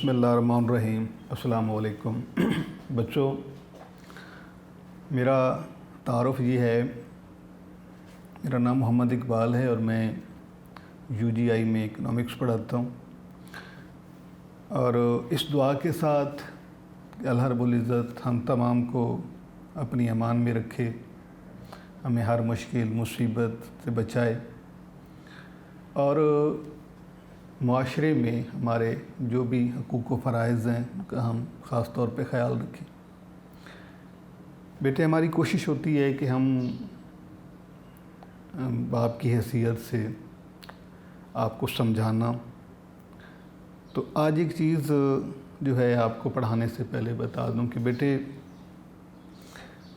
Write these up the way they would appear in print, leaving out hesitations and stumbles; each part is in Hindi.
बिस्मिल्लाहिर्रहमानिर्रहीम। अस्सलामु अलैकुम। बच्चों, मेरा तारुफ़ ये है, मेरा नाम मोहम्मद इकबाल है और मैं UGI में इकनॉमिक्स पढ़ाता हूँ। और इस दुआ के साथ कि अल्लाह रब्बुल इज़्ज़त हम तमाम को अपनी अमान में रखे, हमें हर मुश्किल मुसीबत से बचाए और माशरे में हमारे जो भी हकूक़ व फ़राइज़ हैं उनका हम ख़ास तौर पे ख़याल रखें। बेटे, हमारी कोशिश होती है कि हम बाप की हैसियत से आपको समझाना। तो आज एक चीज़ जो है आपको पढ़ाने से पहले बता दूं कि बेटे,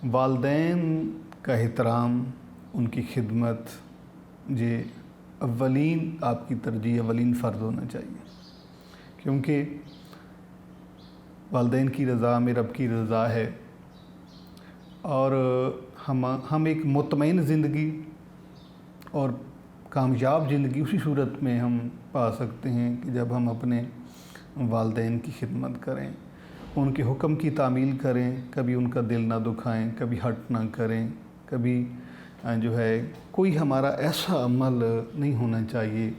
वालिदैन का एहतराम, उनकी खिदमत ये अव्वलीन आपकी तरजीह, अव्वलीन फ़र्ज़ होना चाहिए। क्योंकि वालिदैन की रज़ा में रब की रज़ा है और हम एक मुतमईन ज़िंदगी और कामयाब ज़िंदगी उसी सूरत में हम पा सकते हैं कि जब हम अपने वालिदैन की खिदमत करें, उनके हुक्म की तामील करें, कभी उनका दिल ना दुखाएं, कभी हर्ट ना करें, कभी जो है कोई हमारा ऐसा अमल नहीं होना चाहिए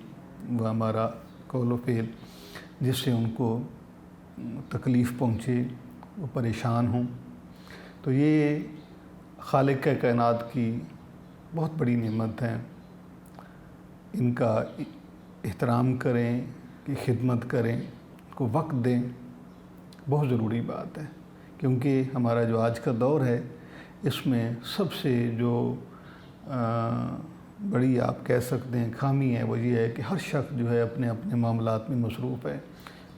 वह हमारा कौल व फ़ेल जिससे उनको तकलीफ़ पहुँचे, वो परेशान हों। तो ये खालिक कायनात की बहुत बड़ी नेमत है। इनका एहतराम करें, कि खिदमत करें, को वक्त दें, बहुत ज़रूरी बात है। क्योंकि हमारा जो आज का दौर है इसमें सबसे जो बड़ी आप कह सकते हैं खामी है वो ये है कि हर शख्स जो है अपने अपने मामलात में मसरूफ़ है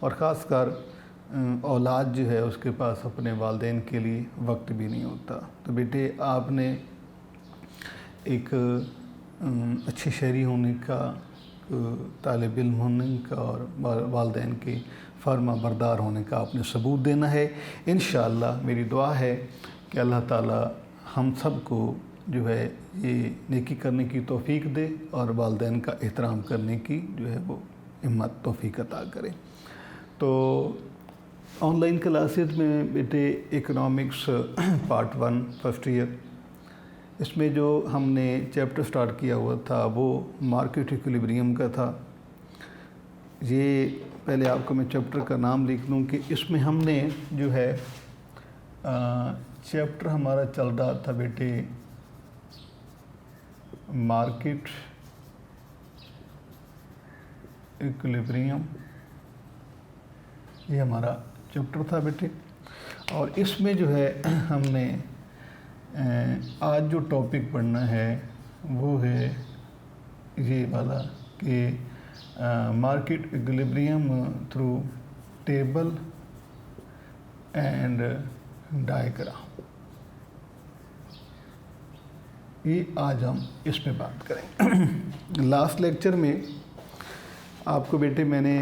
और ख़ास कर औलाद जो है उसके पास अपने वालिदैन के लिए वक्त भी नहीं होता। तो बेटे, आपने एक अच्छे शहरी होने का, तालिब इल्म होने का और वालिदैन के फर्मा बरदार होने का आपने सबूत देना है। इंशाअल्लाह मेरी दुआ है कि अल्लाह ताला हम सब को जो है ये नेकी करने की तौफ़ीक दे और वालिदैन का एहतराम करने की जो है वो हिम्मत तौफ़ीक अता करे। तो ऑनलाइन क्लासेस में बेटे इकनॉमिक्स पार्ट 1 फर्स्ट ईयर, इसमें जो हमने चैप्टर स्टार्ट किया हुआ था वो मार्केट इक्विलिब्रियम का था। ये पहले आपको मैं चैप्टर का नाम लिख दूँ कि इसमें हमने जो है चैप्टर हमारा चल रहा था बेटे मार्केट इक्विलिब्रियम, ये हमारा चैप्टर था बेटे। और इसमें जो है हमने आज जो टॉपिक पढ़ना है वो है ये वाला कि market equilibrium through table and diagram. ये आज हम इस पे बात करें। लास्ट लेक्चर में आपको बेटे मैंने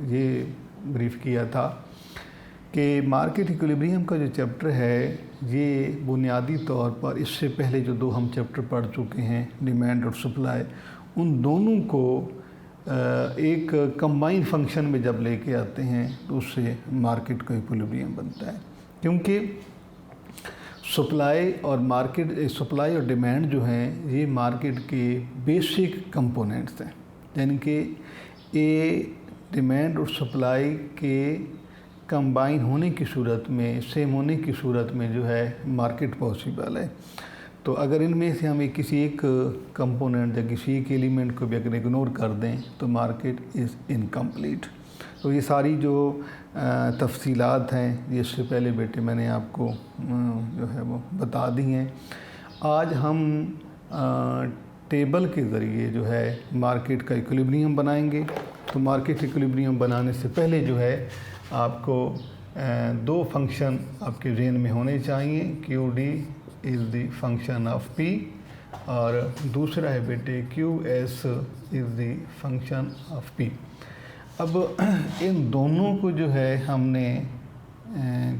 ये ब्रीफ किया था कि मार्केट इक्विलिब्रियम का जो चैप्टर है ये बुनियादी तौर पर इससे पहले जो दो हम चैप्टर पढ़ चुके हैं, डिमांड और सप्लाई, उन दोनों को एक कंबाइन फंक्शन में जब लेके आते हैं तो उससे मार्केट का इक्विलिब्रियम बनता है। क्योंकि सप्लाई और डिमांड जो हैं ये मार्केट के बेसिक कंपोनेंट्स हैं। यानी कि ये डिमांड और सप्लाई के कंबाइन होने की सूरत में, सेम होने की सूरत में जो है मार्केट पॉसिबल है। तो अगर इनमें से हमें किसी एक कंपोनेंट या किसी एक एलिमेंट को भी अगर इग्नोर कर दें तो मार्केट इज़ इनकम्प्लीट। तो ये सारी जो तफसीलात हैं ये इससे पहले बेटे मैंने आपको जो है वो बता दी हैं। आज हम टेबल के ज़रिए जो है मार्केट का इक्विलिब्रियम बनाएंगे। तो मार्केट इक्विलिब्रियम बनाने से पहले जो है आपको दो फंक्शन आपके ज़हन में होने चाहिए। QD is the function of P और दूसरा है बेटे QS is the function of P। अब इन दोनों को जो है हमने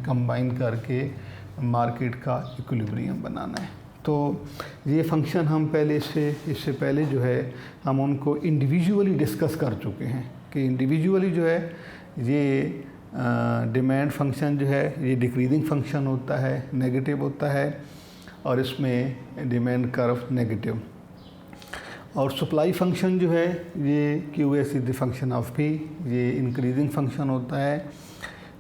कंबाइन करके मार्केट का इक्विलिब्रियम बनाना है। तो ये फंक्शन हम इससे पहले जो है हम उनको इंडिविजुअली डिस्कस कर चुके हैं कि इंडिविजुअली जो है ये डिमांड फंक्शन जो है ये डिक्रीजिंग फंक्शन होता है, नेगेटिव होता है, और इसमें डिमांड कर्व नेगेटिव। और सप्लाई फंक्शन जो है ये QS is the function of P, ये इंक्रीजिंग फंक्शन होता है।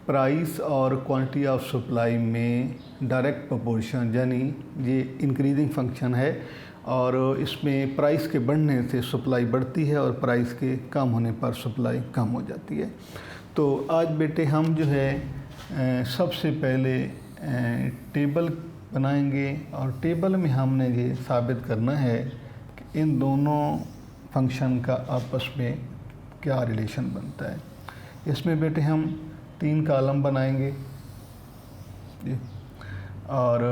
प्राइस और क्वांटिटी ऑफ सप्लाई में डायरेक्ट प्रोपोर्शन, यानी ये इंक्रीजिंग फंक्शन है, और इसमें प्राइस के बढ़ने से सप्लाई बढ़ती है और प्राइस के कम होने पर सप्लाई कम हो जाती है। तो आज बेटे हम जो है सबसे पहले टेबल बनाएंगे, और टेबल में हमने ये साबित करना है कि इन दोनों फंक्शन का आपस में क्या रिलेशन बनता है। इसमें बेटे हम 3 कॉलम बनाएंगे और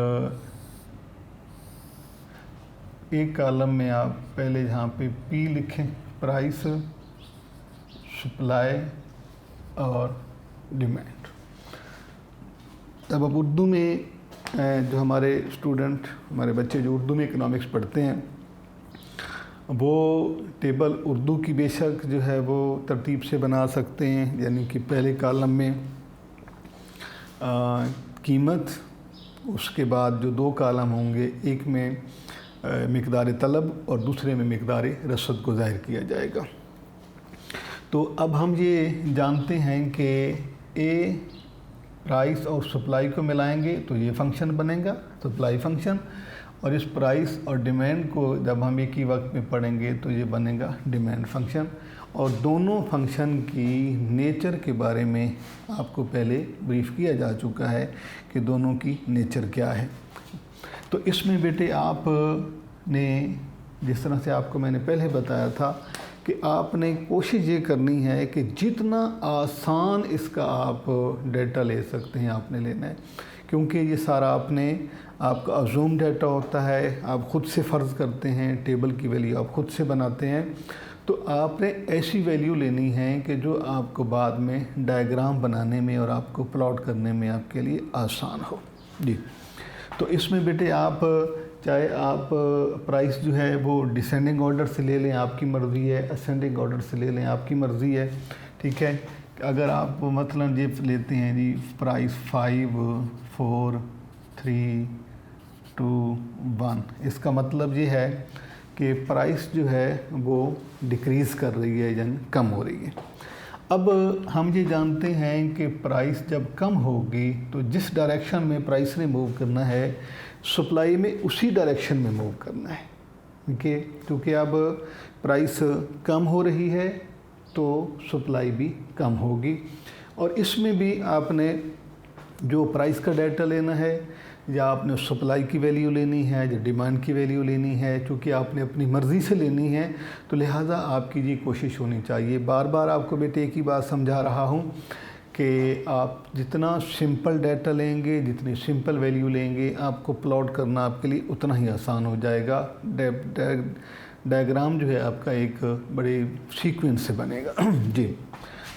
एक कॉलम में आप पहले यहाँ पे P लिखें, प्राइस, सप्लाई और डिमांड। तब अब उर्दू में जो हमारे स्टूडेंट, हमारे बच्चे जो उर्दू में इकोनॉमिक्स पढ़ते हैं, वो टेबल उर्दू की बेशक जो है वो तरतीब से बना सकते हैं, यानी कि पहले कॉलम में कीमत, उसके बाद जो 2 कॉलम होंगे, एक में मिक़दार तलब और दूसरे में मिक़दार रसद को ज़ाहिर किया जाएगा। तो अब हम ये जानते हैं कि ए प्राइस और सप्लाई को मिलाएंगे तो ये फंक्शन बनेगा, सप्लाई फंक्शन, और इस प्राइस और डिमांड को जब हम एक ही वक्त में पढ़ेंगे तो ये बनेगा डिमांड फंक्शन। और दोनों फंक्शन की नेचर के बारे में आपको पहले ब्रीफ किया जा चुका है कि दोनों की नेचर क्या है। तो इसमें बेटे आपने, जिस तरह से आपको मैंने पहले बताया था, कि आपने कोशिश ये करनी है कि जितना आसान इसका आप डेटा ले सकते हैं आपने लेना है, क्योंकि ये सारा आपका अज़ूम डाटा होता है, आप ख़ुद से फ़र्ज़ करते हैं, टेबल की वैल्यू आप ख़ुद से बनाते हैं। तो आपने ऐसी वैल्यू लेनी है कि जो आपको बाद में डायग्राम बनाने में और आपको प्लॉट करने में आपके लिए आसान हो जी। तो इसमें बेटे आप चाहे आप प्राइस जो है वो डिसेंडिंग ऑर्डर से ले लें, आपकी मर्ज़ी है, असेंडिंग ऑर्डर से ले लें, आपकी मर्ज़ी है, ठीक है। अगर आप मतलब ये लेते हैं जी प्राइस 5, 4, 3, 2, 1, इसका मतलब ये है कि प्राइस जो है वो डिक्रीज़ कर रही है, यानी कम हो रही है। अब हम ये जानते हैं कि प्राइस जब कम होगी तो जिस डायरेक्शन में प्राइस ने मूव करना है, सप्लाई में उसी डायरेक्शन में मूव करना है, ठीक है। क्योंकि अब प्राइस कम हो रही है तो सप्लाई भी कम होगी। और इसमें भी आपने जो प्राइस का डाटा लेना है, या आपने सप्लाई की वैल्यू लेनी है, या डिमांड की वैल्यू लेनी है, क्योंकि आपने अपनी मर्ज़ी से लेनी है, तो लिहाजा आपकी ये कोशिश होनी चाहिए। बार बार आपको बेटे एक ही बात समझा रहा हूँ कि आप जितना सिंपल डाटा लेंगे, जितनी सिंपल वैल्यू लेंगे, आपको प्लॉट करना आपके लिए उतना ही आसान हो जाएगा। डायग्राम जो है आपका एक बड़े सीक्वेंस से बनेगा जी।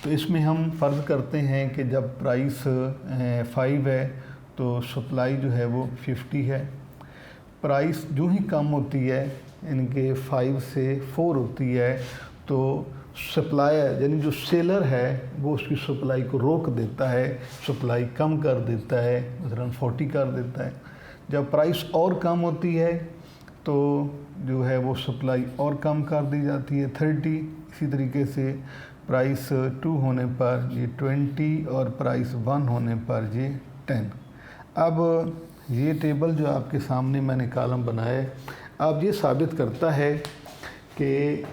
तो इसमें हम फ़र्ज़ करते हैं कि जब प्राइस 5 है तो सप्लाई जो है वो 50 है। प्राइस जो ही कम होती है, इनके 5 से 4 होती है, तो सप्लायर यानी जो सेलर है वो उसकी सप्लाई को रोक देता है, सप्लाई कम कर देता है, मसलन 40 कर देता है। जब प्राइस और कम होती है तो जो है वो सप्लाई और कम कर दी जाती है, 30। इसी तरीके से प्राइस 2 होने पर ये 20 और प्राइस 1 होने पर ये 10। अब ये टेबल जो आपके सामने मैंने कॉलम बनाया, अब ये साबित करता है कि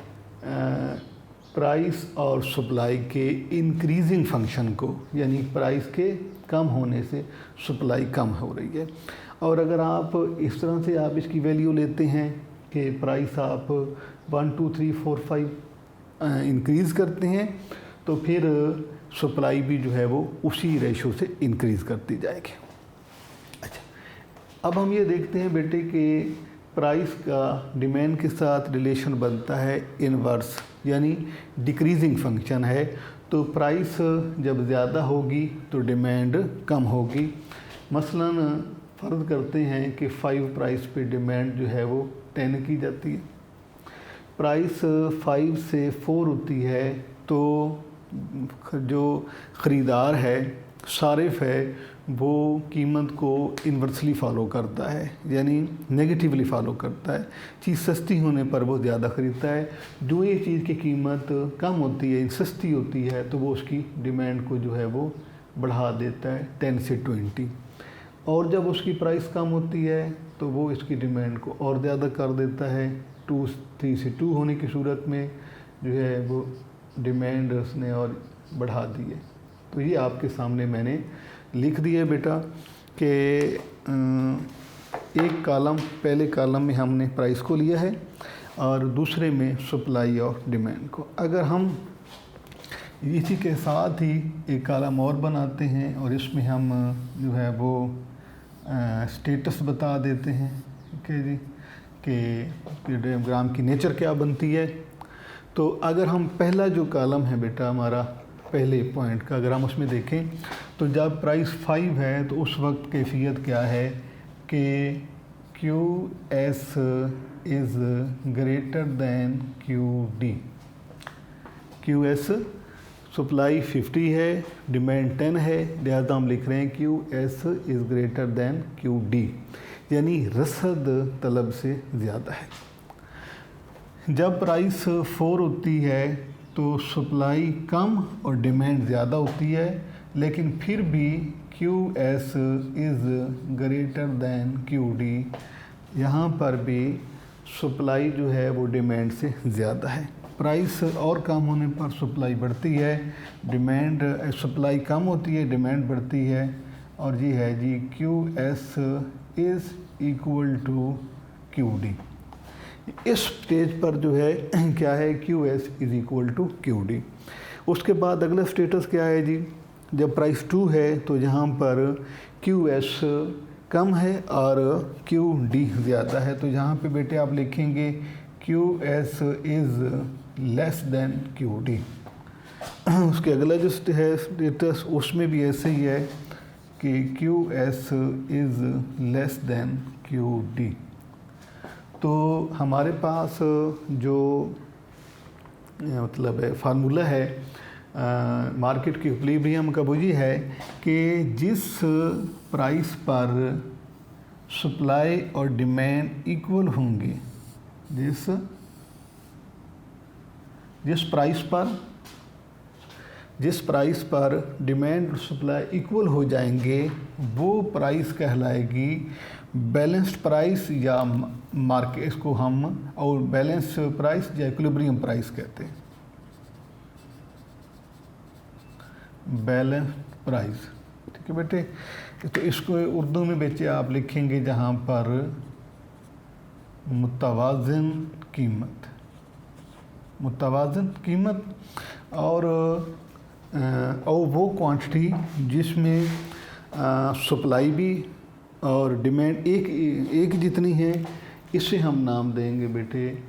प्राइस और सप्लाई के इंक्रीजिंग फंक्शन को, यानी प्राइस के कम होने से सप्लाई कम हो रही है। और अगर आप इस तरह से आप इसकी वैल्यू लेते हैं कि प्राइस आप 1, 2, 3, 4, 5 इंक्रीज़ करते हैं, तो फिर सप्लाई भी जो है वो उसी रेशो से इंक्रीज़ करती जाएगी। अच्छा, अब हम ये देखते हैं बेटे कि प्राइस का डिमांड के साथ रिलेशन बनता है इनवर्स, यानी डिक्रीजिंग फंक्शन है। तो प्राइस जब ज़्यादा होगी तो डिमांड कम होगी। मसलन फ़र्ज़ करते हैं कि 5 प्राइस पे डिमांड जो है वो 10 की जाती है। प्राइस 5 से 4 होती है तो जो ख़रीदार है, सारिफ है, वो कीमत को इन्वर्सली फ़ॉलो करता है, यानी नेगेटिवली फ़ॉलो करता है। चीज़ सस्ती होने पर वो ज़्यादा ख़रीदता है। जो ये चीज़ की कीमत कम होती है, सस्ती होती है, तो वो उसकी डिमांड को जो है वो बढ़ा देता है 10 से 20, और जब उसकी प्राइस कम होती है तो वो इसकी डिमांड को और ज़्यादा कर देता है। 3 से 2 होने की सूरत में जो है वो डिमांड उसने और बढ़ा दी है। तो ये आपके सामने मैंने लिख दिया बेटा कि एक कॉलम, पहले कॉलम में हमने प्राइस को लिया है और दूसरे में सप्लाई और डिमांड को। अगर हम इसी के साथ ही एक कॉलम और बनाते हैं और इसमें हम जो है वो स्टेटस बता देते हैं कि जी कि डायग्राम की नेचर क्या बनती है। तो अगर हम पहला जो कॉलम है बेटा हमारा पहले पॉइंट का, अगर हम उसमें देखें तो जब प्राइस 5 है तो उस वक्त कैफियत क्या है कि QS is greater than QD। QS supply 50 है, डिमांड 10 है, लिहाजा हम लिख रहे हैं QS is greater than QD, यानी रसद तलब से ज़्यादा है। जब प्राइस 4 होती है तो सप्लाई कम और डिमांड ज़्यादा होती है, लेकिन फिर भी QS is greater than QD, यहाँ पर भी सप्लाई जो है वो डिमांड से ज़्यादा है। प्राइस और कम होने पर सप्लाई बढ़ती है, डिमांड सप्लाई कम होती है, डिमांड बढ़ती है, और ये है जी QS is equal to QD। इस स्टेज पर जो है क्या है, QS is equal to QD। उसके बाद अगला स्टेटस क्या है जी, जब प्राइस 2 है तो यहाँ पर QS कम है और QD ज़्यादा है। तो यहाँ पे बेटे आप लिखेंगे QS is less than QD। उसके अगला जो है स्टेटस, उसमें भी ऐसे ही है कि QS is less than QD। तो हमारे पास जो मतलब है फार्मूला है मार्केट की इक्विलिब्रियम का, वो ये है कि जिस प्राइस पर सप्लाई और डिमांड इक्वल होंगे, जिस प्राइस पर डिमांड और सप्लाई इक्वल हो जाएंगे वो प्राइस कहलाएगी बैलेंस्ड प्राइस, या मार्केट इसको हम और बैलेंस प्राइस या इक्विलिब्रियम प्राइस कहते हैं, बैलेंस प्राइस। ठीक है बेटे, तो इसको उर्दू में बेटे आप लिखेंगे जहाँ पर मुतवाज़िन कीमत और वो क्वांटिटी जिसमें सप्लाई भी और डिमांड एक जितनी है, इसे हम नाम देंगे बेटे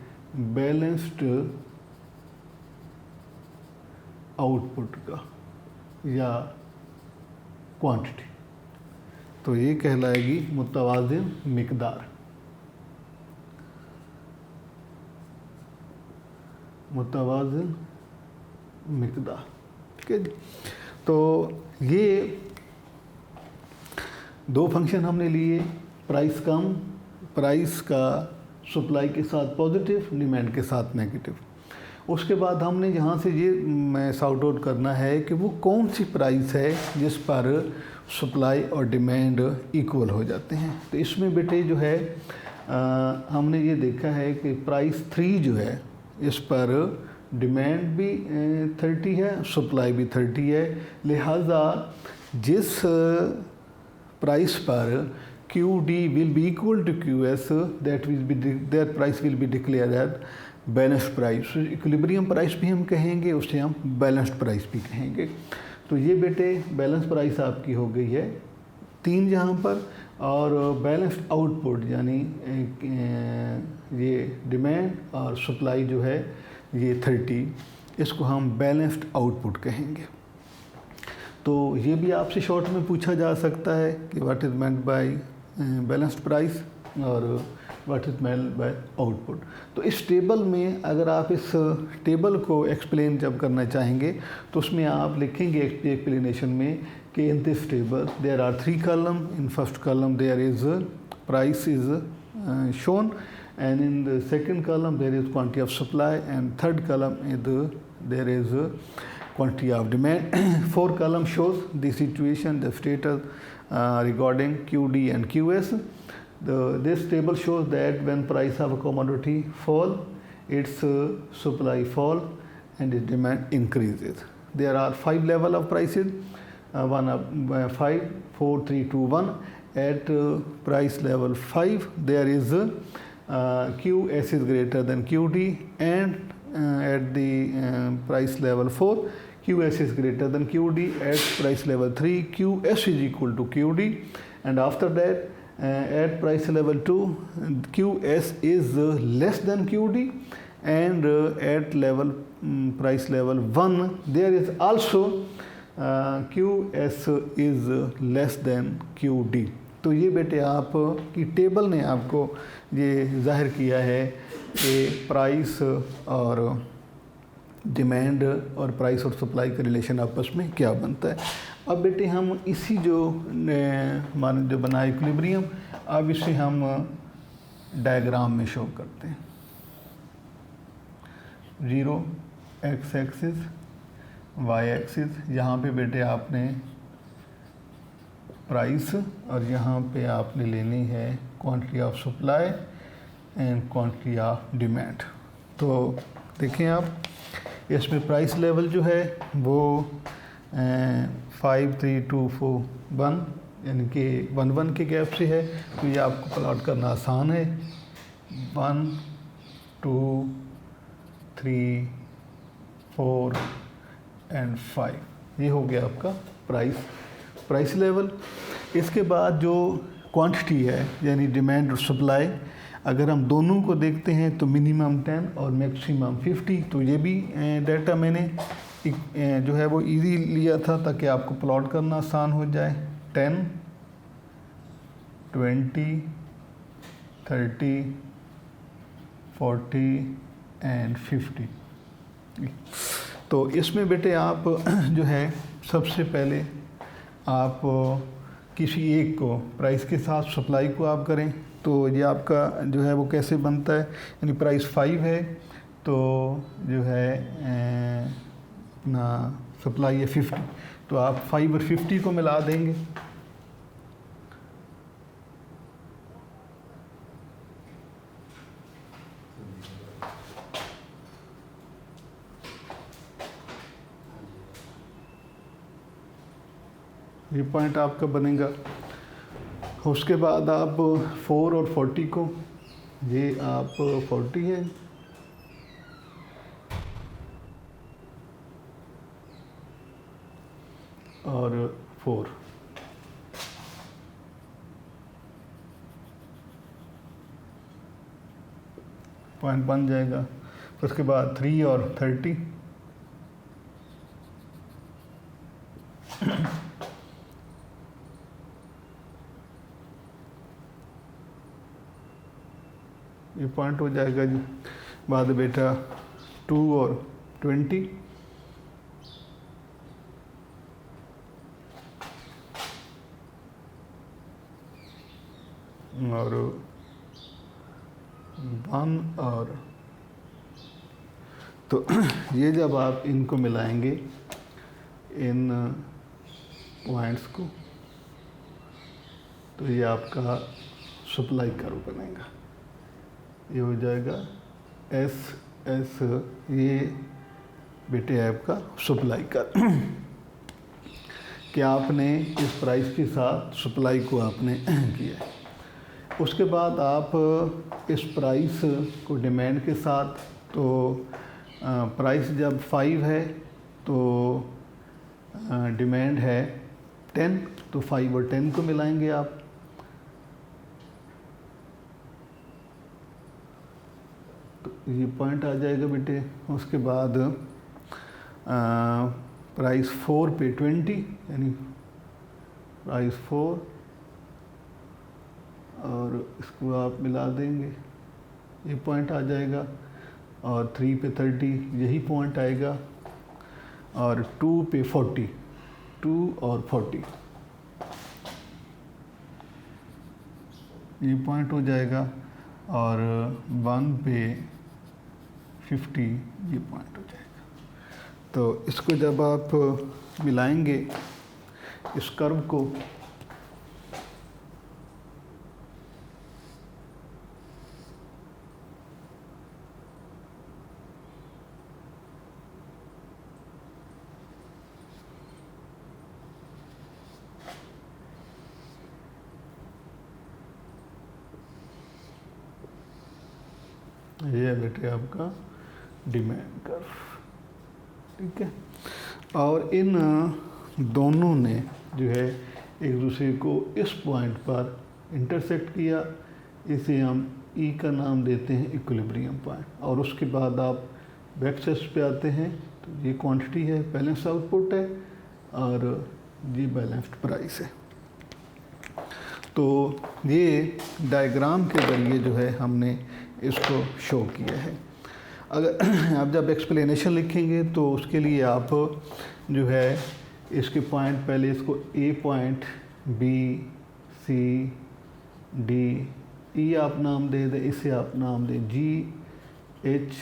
बैलेंस्ड आउटपुट का या क्वांटिटी। तो ये कहलाएगी मुतवाज़िन मिकदार। ठीक है जी। तो ये दो फंक्शन हमने लिए, प्राइस कम, प्राइस का सप्लाई के साथ पॉजिटिव, डिमांड के साथ नेगेटिव। उसके बाद हमने यहाँ से ये मैं सॉर्ट आउट करना है कि वो कौन सी प्राइस है जिस पर सप्लाई और डिमांड इक्वल हो जाते हैं। तो इसमें बेटे जो है हमने ये देखा है कि प्राइस 3 जो है इस पर डिमांड भी 30 है, सप्लाई भी 30 है, लिहाजा जिस प्राइस पर QD will be equal to QS, that price will be declared as balanced price. Equilibrium price भी हम कहेंगे, उसे हम बैलेंस्ड प्राइस भी कहेंगे। तो ये बेटे बैलेंस प्राइस आपकी हो गई है 3 यहाँ पर, और बैलेंस्ड आउटपुट यानी ये डिमांड और सप्लाई जो है ये 30, इसको हम बैलेंस्ड आउटपुट कहेंगे। तो ये भी आपसे शॉर्ट में पूछा जा सकता है कि what is meant by balanced price, और what is meant by output. तो इस टेबल में अगर आप इस टेबल को एक्सप्लेन जब करना चाहेंगे तो उसमें आप लिखेंगे एक्सप्लेनेशन में कि in this table there are 3 column, in first column there is price is shown, and in the second column there is quantity of supply, and third column is there is quantity of demand. 4 column shows the situation, the status regarding QD and QS. This table shows that when price of a commodity fall, its supply fall and its demand increases. There are 5 level of prices, 5, 4, 3, 2, 1. At price level 5 there is QS is greater than QD, and at the price level 4 QS is greater than QD. At price level 3 QS is equal to QD, and after that at price level 2 QS is less than QD, and at level price level 1 there is also QS is less than QD। तो ये बेटे आप की टेबल ने आपको ये जाहिर किया है कि प्राइस और डिमांड और प्राइस और सप्लाई का रिलेशन आपस में क्या बनता है। अब बेटे हम इसी जो मान जो बना इक्विलिब्रियम, अब इसे हम डायग्राम में शो करते हैं। 0 x एक्सिस y एक्सिस, यहाँ पे बेटे आपने प्राइस और यहाँ पे आपने लेनी है quantity of supply and quantity of demand. तो देखें आप इसमें प्राइस लेवल जो है वो 5, 3, 2, 4, 1 यानी कि 1, 1 के गैप से है, तो ये आपको प्लॉट करना आसान है। 1, 2, 3, 4 एंड 5, ये हो गया आपका प्राइस लेवल। इसके बाद जो क्वांटिटी है यानी डिमांड और सप्लाई, अगर हम दोनों को देखते हैं तो मिनिमम 10 और मैक्सिमम 50। तो ये भी डाटा मैंने जो है वो इजी लिया था ताकि आपको प्लॉट करना आसान हो जाए। 10, 20, 30, 40 एंड 50। तो इसमें बेटे आप जो है सबसे पहले आप किसी एक को प्राइस के साथ सप्लाई को आप करें, तो ये आपका जो है वो कैसे बनता है, यानी प्राइस 5 है तो जो है अपना सप्लाई है 50, तो आप 5 और 50 को मिला देंगे। ये पॉइंट आपका बनेगा। उसके बाद आप 4 और 40 को, ये आप 40 है और 4, पॉइंट बन जाएगा। उसके बाद 3 और 30, ये पॉइंट हो जाएगा जी। बाद बेटा 2 और 20, और 1 और, तो ये जब आप इनको मिलाएंगे इन पॉइंट्स को, तो ये आपका सप्लाई कर्व बनेगा। ये हो जाएगा एस, ये बेटे आपका सप्लाई कर्व कि आपने इस प्राइस के साथ सप्लाई को आपने किया है। उसके बाद आप इस प्राइस को डिमांड के साथ, तो प्राइस जब 5 है तो डिमांड है 10, तो 5 और 10 को मिलाएंगे आप। तो ये पॉइंट आ जाएगा बेटे। उसके बाद प्राइस 4 पे 20, यानी प्राइस 4 और इसको आप मिला देंगे, ये पॉइंट आ जाएगा, और 3 पे 30 यही पॉइंट आएगा, और 2 पे 40, 2 और 40 ये पॉइंट हो जाएगा, और 1 पे 50 ये पॉइंट हो जाएगा। तो इसको जब आप मिलाएंगे इस कर्व को, ये है बेटे आपका डिमांड कर्व, ठीक है। और इन दोनों ने जो है एक दूसरे को इस पॉइंट पर इंटरसेक्ट किया, इसे हम ई का नाम देते हैं इक्विलिब्रियम पॉइंट। और उसके बाद आप बैकसेस पे आते हैं, तो ये क्वांटिटी है, बैलेंस आउटपुट है, और ये बैलेंस्ड प्राइस है। तो ये डायग्राम के ज़रिए जो है हमने इसको शो किया है। अगर आप जब एक्सप्लेनेशन लिखेंगे तो उसके लिए आप जो है इसके पॉइंट, पहले इसको ए पॉइंट, बी, सी, डी, ई आप नाम दे दें, इसे आप नाम दें जी, एच,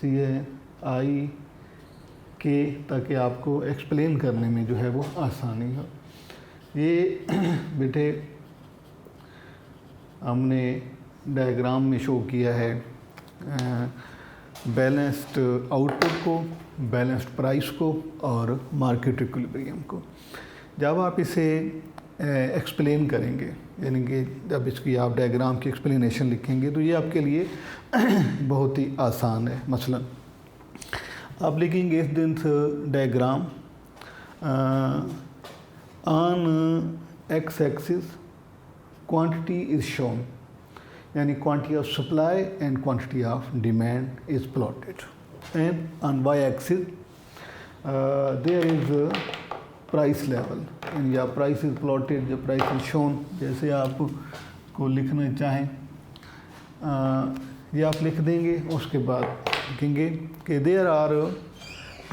सी, आई, के, ताकि आपको एक्सप्लेन करने में जो है वो आसानी हो। ये बेटे हमने डायग्राम में शो किया है बैलेंस्ड आउटपुट को, बैलेंस्ड प्राइस को और मार्केट इक्विलिब्रियम को। जब आप इसे एक्सप्लेन करेंगे, यानी कि जब इसकी आप डायग्राम की एक्सप्लेनेशन लिखेंगे, तो ये आपके लिए बहुत ही आसान है। मसलन आप लिखेंगे इस दिन diagram on x axis quantity is shown, यानी quantity of supply and quantity of demand is plotted, and on y-axis there is a price level, and या price is plotted, the price is shown। जैसे आप को लिखना चाहें ये आप लिख देंगे। उसके बाद लिखेंगे कि there are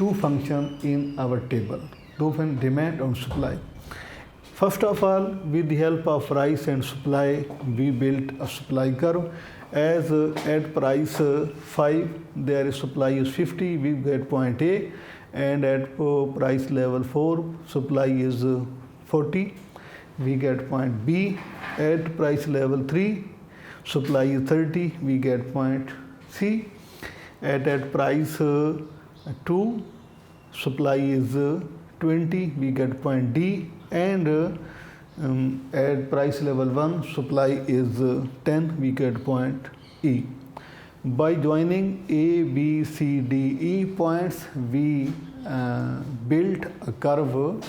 two functions in our table, दो फंक्शन डिमांड और supply. First of all, with the help of price and supply, we built a supply curve. As at price 5, their supply is 50, we get point A, and at price level 4, supply is 40, we get point B. At price level 3, supply is 30, we get point C. At price 2, supply is 20, we get point D. And at price level 1, supply is 10, we get point E. By joining A, B, C, D, E points, we built a curve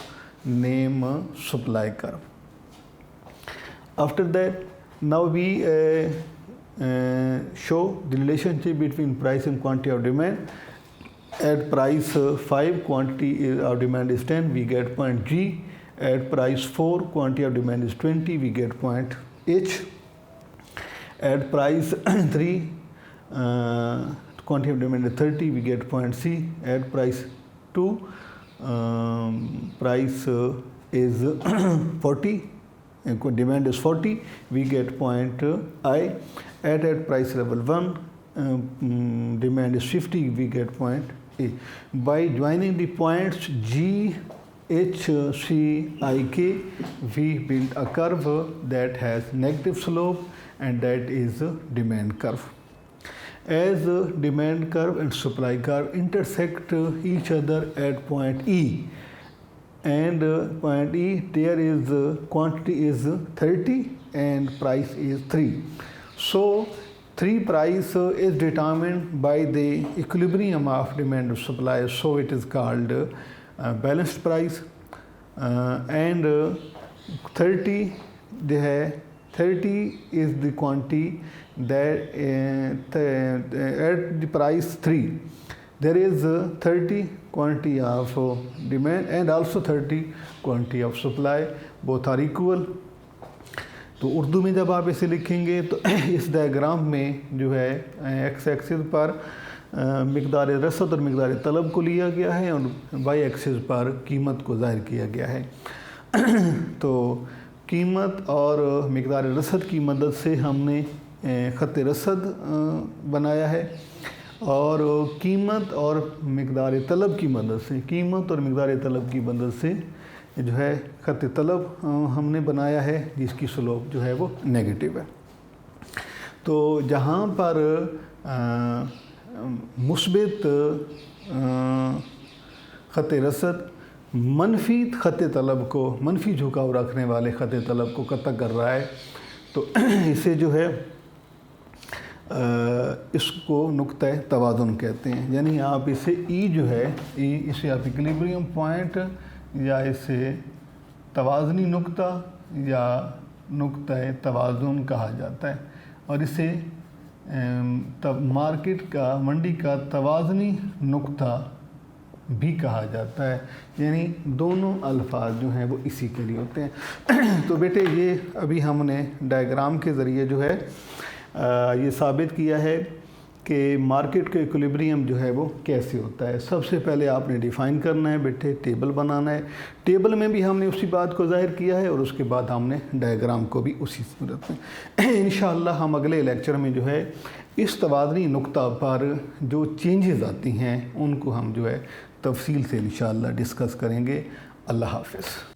named supply curve. After that, now we show the relationship between price and quantity of demand. At price 5, quantity of demand is 10, we get point G. At price 4, quantity of demand is 20, we get point H. At price 3, quantity of demand is 30, we get point C. At price 2, price is 40, demand is 40, we get point I. At price level 1, demand is 50, we get point A. By joining the points G, H, C, I, K, we build a curve that has negative slope, and that is a demand curve. As demand curve and supply curve intersect each other at point E, and point E, there is quantity is 30 and price is 3. So 3 price is determined by the equilibrium of demand and supply, so it is called balanced price, and 30 जो है 30 is the quantity that at the price 3 there is 30 quantity of demand and also 30 quantity of supply, both are equal. तो उर्दू में जब आप इसे लिखेंगे तो इस डायग्राम में जो है एक्स एक्सिस पर मिकदार रसद और मिकदार तलब को लिया गया है और वाई एक्सिस पर कीमत को ज़ाहिर किया गया है। तो कीमत और मिकदार रसद की मदद से हमने ख़त रसद बनाया है और कीमत और मिकदार तलब की मदद से जो है ख़त तलब हमने बनाया है जिसकी स्लोप जो है वो नेगेटिव है। तो जहाँ पर मुस्बित ख़त रसद मनफी ख़त तलब को, मनफी झुकाव रखने वाले ख़त तलब को कतई कर रहा है तो इसे जो है इसको नुक्ता तवाज़ुन कहते हैं। यानी आप इसे ई जो है इसे आप इक्विलिब्रियम पॉइंट या इसे तवाज़नी नुक्ता या नुक्ता तवाज़ुन कहा जाता है और इसे तब मंडी का तवाज़नी नुक्ता भी कहा जाता है। यानी दोनों अल्फाज जो हैं वो इसी के लिए होते हैं। तो बेटे ये अभी हमने डायग्राम के ज़रिए जो है ये साबित किया है कि मार्केट का इक्विलिब्रियम जो है वो कैसे होता है। सबसे पहले आपने डिफ़ाइन करना है बेटे, टेबल बनाना है। टेबल में भी हमने उसी बात को ज़ाहिर किया है और उसके बाद हमने डायग्राम को भी उसी सूरत में इंशाअल्लाह हम अगले लेक्चर में जो है इस तवाज़नी नुक्ता पर जो चेंजेस आती हैं उनको हम जो है तफसील से इंशाअल्लाह डिस्कस करेंगे। अल्लाह हाफ़िज़।